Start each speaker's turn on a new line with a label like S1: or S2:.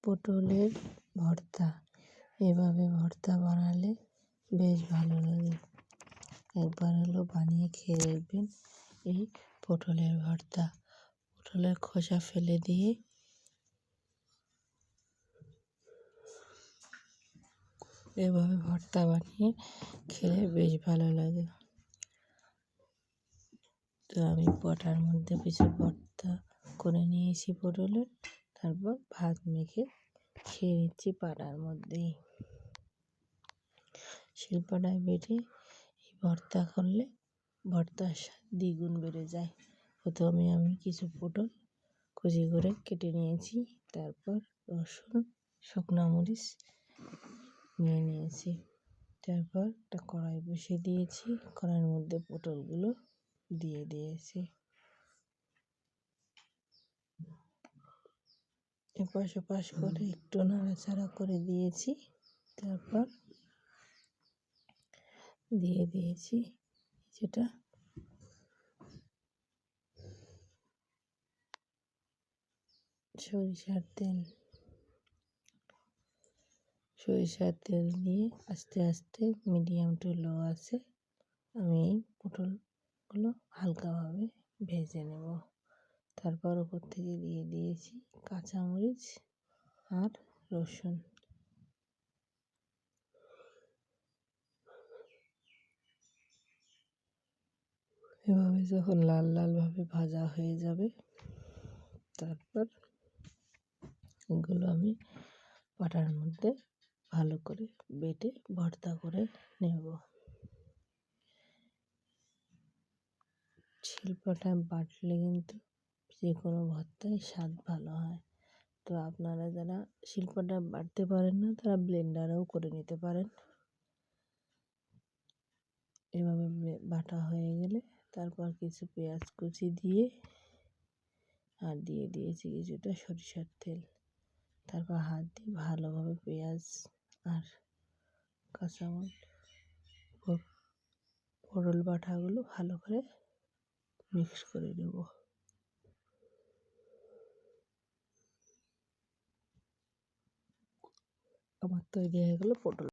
S1: পটলের ভর্তা। এভাবে ভর্তা বানালে বেশ ভালো লাগে। একবার হলো বানিয়ে খেয়ে দেখবেন এই পটলের ভর্তা। পটলের খোসা ফেলে দিয়ে এভাবে ভর্তা বানিয়ে খেলে বেশ ভালো লাগে। তো আমি পটার মধ্যে কিছু ভর্তা করে নিয়েছি পটলের, তারপর ভাত মেখে খেয়ে নিচ্ছি পাটার মধ্যেই। শিলপাটায় বেটে এই ভর্তা করলে ভর্তার স্বাদ দ্বিগুণ বেড়ে যায়। প্রথমে আমি কিছু পটল কুচি করে কেটে নিয়েছি, তারপর রসুন, শুকনো মরিচ নিয়ে নিয়েছি। তারপর একটা কড়াই বসিয়ে দিয়েছি, কড়াইয়ের মধ্যে পটলগুলো দিয়ে দিয়েছি। এপাশ ওপাশ করে একটু নাড়াচাড়া করে দিয়েছি। তারপর দিয়ে দিয়েছি যেটা সরিষার তেল। সরিষার তেল দিয়ে আস্তে আস্তে মিডিয়াম টু লো আছে আমি এই পটলগুলো হালকাভাবে ভেজে নেব। তারপর ওপর থেকে দিয়ে দিয়েছি কাঁচামরিচ আর রসুন। এভাবে যখন লাল লালভাবে ভাজা হয়ে যাবে, তারপর এগুলো আমি পাটার মধ্যে ভালো করে বেটে ভর্তা করে নেব। শিলপাটায় বাটলে কিন্তু যে কোনো ভর্তায় স্বাদ ভালো হয়। তো আপনারা যারা শিলপাটায় বাটতে পারেন না, তারা ব্লেন্ডারেও করে নিতে পারেন। এভাবে বাটা হয়ে গেলে তারপর কিছু পেঁয়াজ কুচি দিয়ে আর দিয়ে দিয়েছি কিছুটা সরিষার তেল। তারপর হাত দিয়ে ভালোভাবে পেঁয়াজ আর কাঁচামরিচ পটল বাটাগুলো ভালো করে মিক্স করে নেব। আমার তৈরি হয়ে গেল পটল।